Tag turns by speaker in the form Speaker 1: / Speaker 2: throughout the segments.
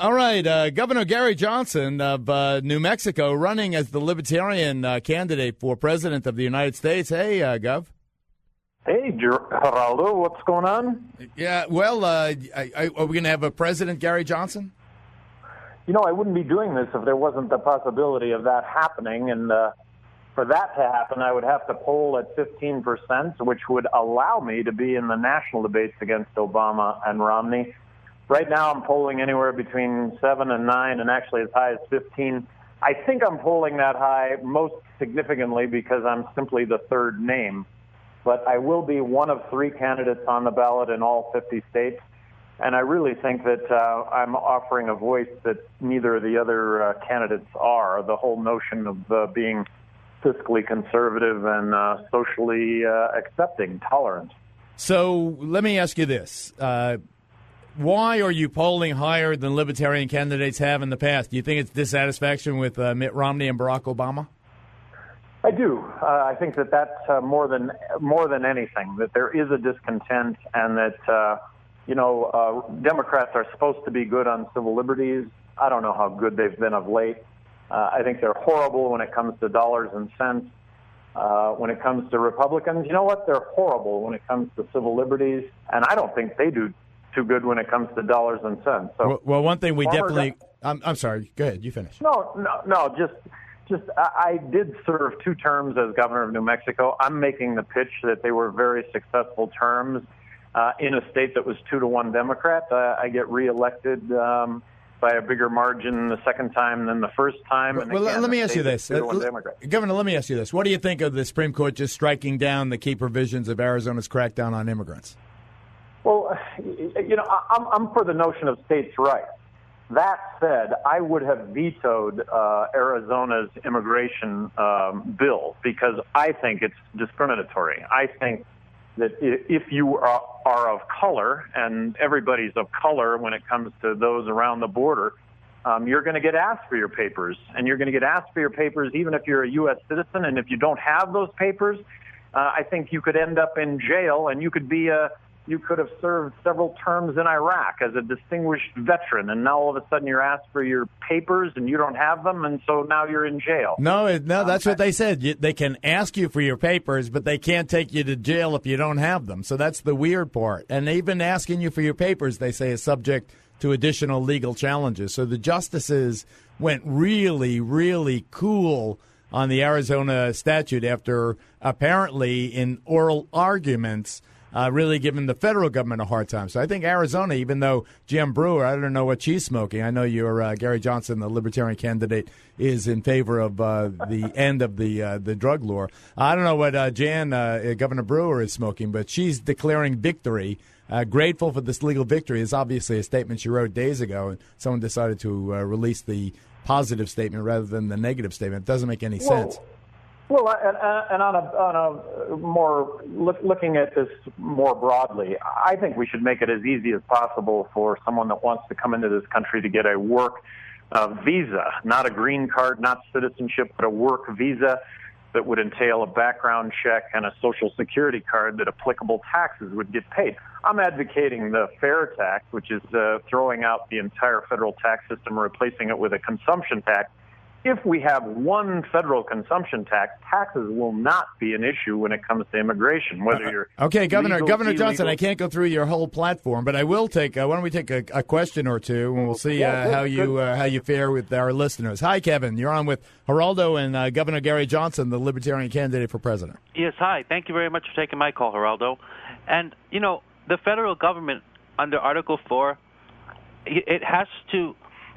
Speaker 1: All right, Governor Gary Johnson of New Mexico running as the Libertarian candidate for President of the United States. Hey, Gov.
Speaker 2: Hey, Geraldo, what's going on?
Speaker 1: Yeah, well, are we going to have a President Gary Johnson?
Speaker 2: You know, I wouldn't be doing this if there wasn't the possibility of that happening, and for that to happen, I would have to poll at 15%, which would allow me to be in the national debates against Obama and Romney. Right now, I'm polling anywhere between 7 and 9, and actually as high as 15. I think I'm polling that high most significantly because I'm simply the third name. But I will be one of 3 candidates on the ballot in all 50 states. And I really think that I'm offering a voice that neither of the other candidates are. The whole notion of being fiscally conservative and socially accepting, tolerant.
Speaker 1: So let me ask you this. Why are you polling higher than Libertarian candidates have in the past? Do you think it's dissatisfaction with Mitt Romney and Barack Obama?
Speaker 2: I do. I think that that's more than anything, that there is a discontent and that, Democrats are supposed to be good on civil liberties. I don't know how good they've been of late. I think they're horrible when it comes to dollars and cents. When it comes to Republicans, you know what? They're horrible when it comes to civil liberties, and I don't think they do too good when it comes to dollars and cents. So,
Speaker 1: well, one thing we definitely. I'm sorry. Go ahead. You finish.
Speaker 2: No. Just I did serve 2 terms as governor of New Mexico. I'm making the pitch that they were very successful terms in a state that was 2-1 Democrat. I get reelected by a bigger margin the second time than the first time. And
Speaker 1: well,
Speaker 2: again,
Speaker 1: let me ask you this.
Speaker 2: Governor,
Speaker 1: let me ask you this. What do you think of the Supreme Court just striking down the key provisions of Arizona's crackdown on immigrants?
Speaker 2: Well, I'm for the notion of states' rights. That said, I would have vetoed Arizona's immigration bill because I think it's discriminatory. I think that if you are of color, and everybody's of color when it comes to those around the border, you're going to get asked for your papers, and you're going to get asked for your papers even if you're a U.S. citizen. And if you don't have those papers, I think you could end up in jail, and you could have served several terms in Iraq as a distinguished veteran, and now all of a sudden you're asked for your papers and you don't have them, and so now you're in jail.
Speaker 1: No, that's what they said. They can ask you for your papers, but they can't take you to jail if you don't have them. So that's the weird part. And even asking you for your papers, they say, is subject to additional legal challenges. So the justices went really, really cool on the Arizona statute after apparently in oral arguments really giving the federal government a hard time. So I think Arizona, even though Jan Brewer, I don't know what she's smoking. I know you're Gary Johnson, the Libertarian candidate, is in favor of the end of the drug law. I don't know what Governor Brewer is smoking, but she's declaring victory. Grateful for this legal victory is obviously a statement she wrote days ago, and someone decided to release the positive statement rather than the negative statement. It doesn't make any sense.
Speaker 2: Well, and on a more looking at this more broadly, I think we should make it as easy as possible for someone that wants to come into this country to get a work visa, not a green card, not citizenship, but a work visa that would entail a background check and a Social Security card that applicable taxes would get paid. I'm advocating the fair tax, which is throwing out the entire federal tax system, replacing it with a consumption tax. If we have one federal consumption tax, taxes will not be an issue when it comes to immigration, whether you're
Speaker 1: okay, Governor
Speaker 2: illegal.
Speaker 1: Johnson, I can't go through your whole platform, but I will take. Why don't we take a question or two, and we'll see how you fare with our listeners. Hi, Kevin. You're on with Geraldo and Governor Gary Johnson, the Libertarian candidate for president.
Speaker 3: Yes, hi. Thank you very much for taking my call, Geraldo. And, the federal government, under Article 4, it has to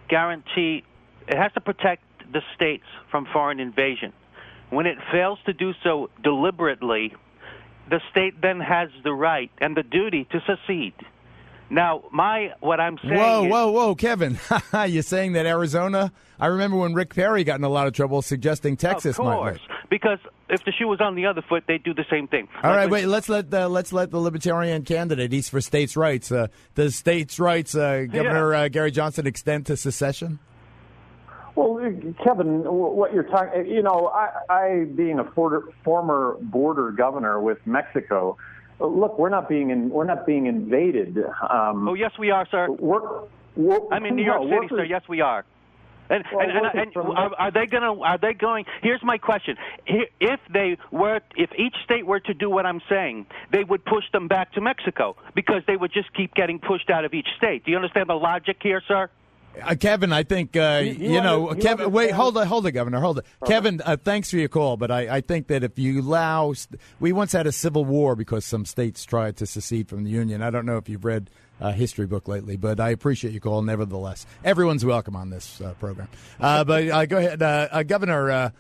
Speaker 3: guarantee, it has to protect the states from foreign invasion. When it fails to do so deliberately, the state then has the right and the duty to secede. Now, what I'm saying
Speaker 1: Whoa, Kevin. You're saying that Arizona? I remember when Rick Perry got in a lot of trouble suggesting Texas might.
Speaker 3: Of course, because if the shoe was on the other foot, they'd do the same thing.
Speaker 1: All right, wait. Let's let the Libertarian candidate. He's for states' rights. Does states' rights, Governor Gary Johnson, extend to secession?
Speaker 2: Well, Kevin, what you're talking, I being a former border governor with Mexico. Look, we're not being invaded.
Speaker 3: Oh, yes, we are, sir. I'm in New York City, sir. Yes, we are. And are they going? Here's my question: if each state were to do what I'm saying, they would push them back to Mexico because they would just keep getting pushed out of each state. Do you understand the logic here, sir?
Speaker 1: Kevin, I think, Kevin, wait, hold it, Governor, hold it. Kevin, thanks for your call, but I think that if you allow, we once had a civil war because some states tried to secede from the Union. I don't know if you've read a history book lately, but I appreciate your call nevertheless. Everyone's welcome on this program. But go ahead, Governor,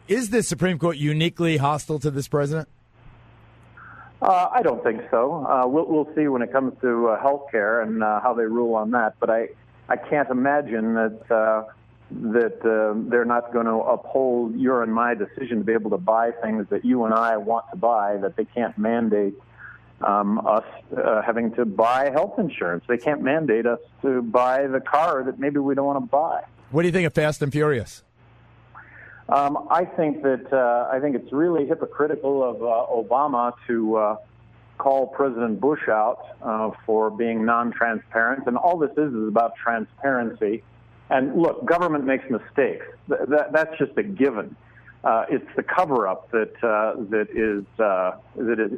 Speaker 1: is the Supreme Court uniquely hostile to this president?
Speaker 2: I don't think so. We'll see when it comes to health care and how they rule on that. But I can't imagine that they're not going to uphold your and my decision to be able to buy things that you and I want to buy, that they can't mandate us having to buy health insurance. They can't mandate us to buy the car that maybe we don't want to buy.
Speaker 1: What do you think of Fast and Furious?
Speaker 2: I think it's really hypocritical of Obama to call President Bush out for being non-transparent, and all this is about transparency. And look, government makes mistakes. That's just a given. It's the cover-up that is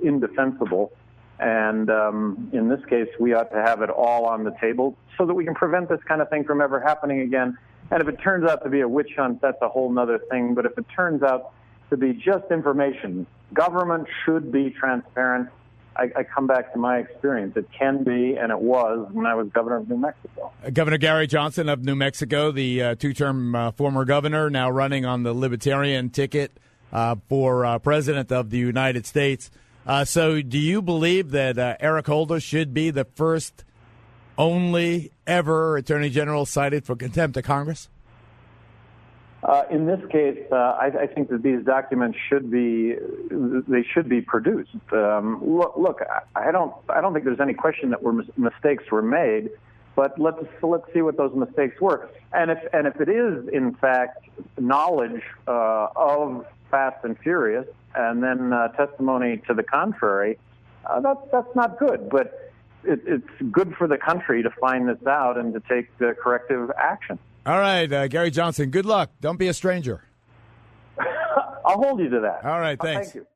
Speaker 2: indefensible. And in this case, we ought to have it all on the table so that we can prevent this kind of thing from ever happening again. And if it turns out to be a witch hunt, that's a whole other thing. But if it turns out to be just information, government should be transparent. I come back to my experience. It can be, and it was when I was governor of New Mexico.
Speaker 1: Governor Gary Johnson of New Mexico, the two-term former governor, now running on the Libertarian ticket for president of the United States. So do you believe that Eric Holder should be the first only ever Attorney General cited for contempt of Congress?
Speaker 2: In this case, I think that these documents should be produced. Look, I don't think there's any question that mistakes were made, but let's see what those mistakes were. And if it is in fact knowledge of Fast and Furious, and then testimony to the contrary, that's not good. But it's good for the country to find this out and to take corrective action.
Speaker 1: All right, Gary Johnson, good luck. Don't be a stranger.
Speaker 2: I'll hold you to that.
Speaker 1: All right, thanks.
Speaker 2: Thank you.